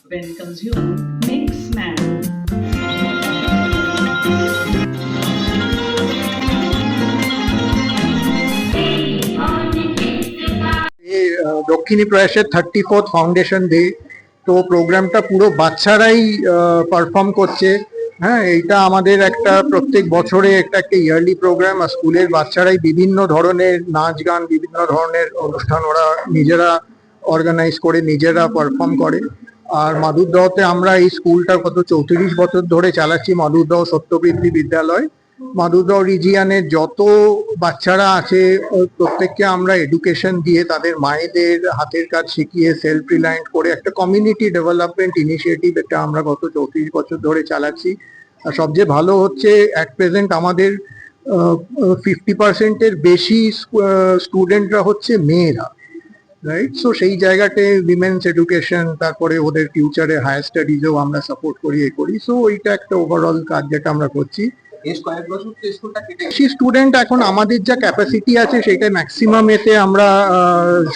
when consumed makes man. দক্ষিণী প্রয়াসের 34th foundation day. তো প্রোগ্রামটা পুরো বাচ্চারাই পারফর্ম করছে। হ্যাঁ, এইটা আমাদের একটা প্রত্যেক বছরে একটা ইয়ারলি প্রোগ্রাম। আর স্কুলের বাচ্চারাই বিভিন্ন ধরনের নাচ গান, বিভিন্ন ধরনের অনুষ্ঠান ওরা নিজেরা অর্গানাইজ করে, নিজেরা পারফর্ম করে। আর মাধুরদহতে আমরা এই স্কুলটা গত 34 বছর ধরে চালাচ্ছি, মাধুরদহ সত্যবৃদ্ধি বিদ্যালয়। মাধুরদহ রিজিয়ানের যত বাচ্চারা আছে প্রত্যেককে আমরা এডুকেশন দিয়ে, তাদের মায়েদের হাতের কাজ শিখিয়ে, সেলফ রিলায়েন্ট করে একটা কমিউনিটি ডেভেলপমেন্ট ইনিশিয়েটিভ এটা আমরা গত 34 বছর ধরে চালাচ্ছি। আর সবচেয়ে ভালো হচ্ছে অ্যাট প্রেজেন্ট আমাদের 50% বেশি স্টুডেন্টরা হচ্ছে মেয়েরা, রাইট? সো সেই জায়গাতে উইমেন্স এডুকেশন, তারপরে ওদের ফিউচারে হায়ার স্টাডিজেও আমরা সাপোর্ট করি করি। সো ওইটা একটা ওভারঅল কাজ যেটা আমরা করছি। স্টুডেন্ট এখন আমাদের যা ক্যাপাসিটি আছে সেটা ম্যাক্সিমাম এতে আমরা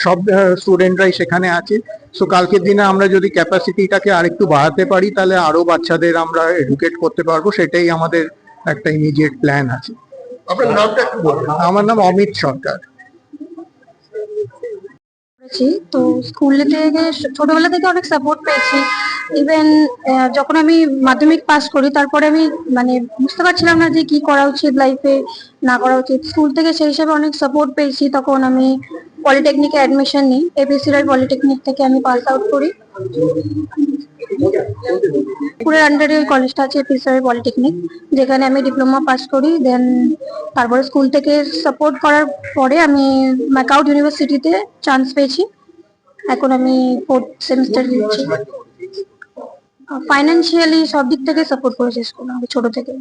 সব স্টুডেন্টরাই সেখানে আছে। সো কালকের দিনে আমরা যদি ক্যাপাসিটিটাকে আরেকটু বাড়াতে পারি তাহলে আরো বাচ্চাদের আমরা এডুকেট করতে পারবো, সেটাই আমাদের একটা ইমিডিয়েট প্ল্যান আছে। আপনার নামটা একটু বলুন। আমার নাম অমিত সরকার। তো স্কুলে থেকে ছোটবেলা থেকে অনেক সাপোর্ট পেয়েছি। ইভেন যখন আমি মাধ্যমিক পাস করি তারপরে আমি মানে বুঝতে পারছিলাম না যে কি করা উচিত লাইফে, না করা উচিত। স্কুল থেকে সেই হিসাবে অনেক সাপোর্ট পেয়েছি। তখন আমি পলিটেকনিকে অ্যাডমিশন নিই, এপিসি রায় পলিটেকনিক থেকে আমি পাস আউট করি। পুরের আন্ডারে ওই কলেজটা আছে এপিসি রায় পলিটেকনিক, যেখানে আমি ডিপ্লোমা পাস করি। দেন তারপরে স্কুল থেকে সাপোর্ট করার পরে আমি ম্যাকাউট ইউনিভার্সিটিতে চান্স পেয়েছি। এখন আমি 4th সেমিস্টার দিচ্ছি। ফাইন্যান্সিয়ালি সব দিক থেকে সাপোর্ট করেছে স্কুল আমাকে ছোট থেকে।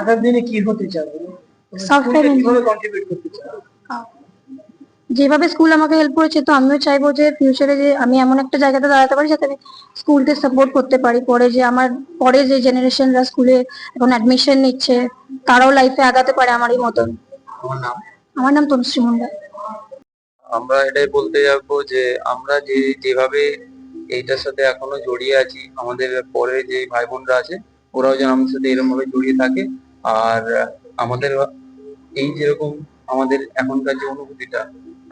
আগামী দিনে কি হতে চাও? সফটওয়্যার কিভাবে কন্ট্রিবিউট করতে চাও? যেভাবে স্কুল আমাকে হেল্প করেছে, তো আমিও চাইবো যে ফিউচারে যে আমি এমন একটা জায়গাতে দাঁড়াতে পারি যাতে আমি স্কুলকে সাপোর্ট করতে পারি। পরে যে জেনারেশনরা স্কুলে এখন অ্যাডমিশন নিচ্ছে তারাও লাইফে আগাতে পারে আমারই মতন। আমার নাম তনুশ্রী মুন্ডা। আমরা এটাই বলতে যাবো যে আমরা যেভাবে এইটার সাথে এখনো জড়িয়ে আছি, আমাদের পরে যে ভাই বোনরা আছে ওরাও যেন আমাদের সাথে এরকম ভাবে জড়িয়ে থাকে। আর আমাদের এই যেরকম আমাদের এখনকার যে অনুভূতিটা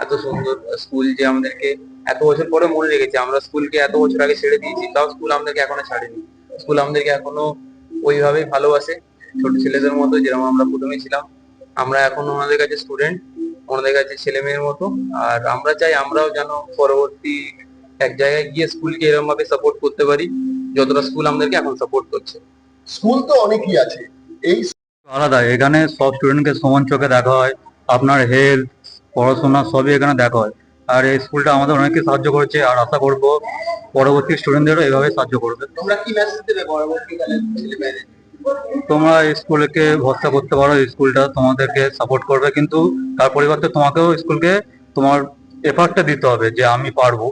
এত সুন্দর, স্কুল যে আমাদেরকে এত বছর পরে মনে রেখেছে। আমরা স্কুলকে এত বছর আগে ছেড়ে দিয়েছি, তাও স্কুল আমাদেরকে এখনো ছাড়েনি। স্কুল আমাদেরকে এখনো ওইভাবেই ভালোবাসে, ছোট ছেলেদের মতো যেরকম আমরা প্রথমে ছিলাম। আমরা এখন ওনাদের কাছে স্টুডেন্ট, ওনাদের কাছে ছেলে মেয়ের মতো। আর আমরা চাই আমরাও যেন পরবর্তী এক জায়গায় গিয়ে স্কুলকে এরকম ভাবে সাপোর্ট করতে পারি যতটা স্কুল আমাদেরকে এখন সাপোর্ট করছে। স্কুল তো অনেকই আছে, এই আলাদা। এখানে সব স্টুডেন্টকে সমান চোখে দেখা হয়, আপনার হেলথ, পড়াশোনা সবই এখানে দেখা হয়। আর এই স্কুলটা আমাদের অনেককে সাহায্য করেছে, আর আশা করবো পরবর্তী স্টুডেন্টদেরও এইভাবে সাহায্য করবে। তোমরা কি মেসেজ দেবে পরবর্তীকালে ছেলে মেয়েদের? তোমরা স্কুলকে ভরসা করতে পারো, স্কুলটা তোমাদেরকে সাপোর্ট করবে, কিন্তু তার পরিবর্তে তোমাকেও স্কুলকে তোমার এফার্টটা দিতে হবে যে আমি পারবো।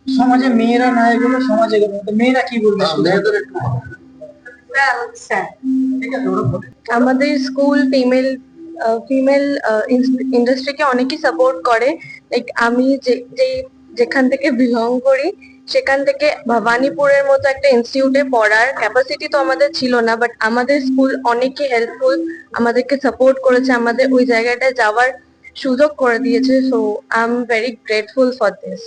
সমাজে মেয়েরা না এগুলো সমাজে মেয়েরা কি বলবে? আমাদের স্কুল ফিমেল ইন্ডাস্ট্রিকে অনেকই সাপোর্ট করে। লাইক আমি যেখান থেকে বিলং করি সেখান থেকে ভবানীপুরের মতো একটা ইনস্টিটিউটে পড়ার ক্যাপাসিটি তো আমাদের ছিল না, বাট আমাদের স্কুল অনেকই হেল্পফুল, আমাদেরকে সাপোর্ট করেছে, আমাদের ওই জায়গাটায় যাওয়ার সুযোগ করে দিয়েছে। So I am very grateful for this.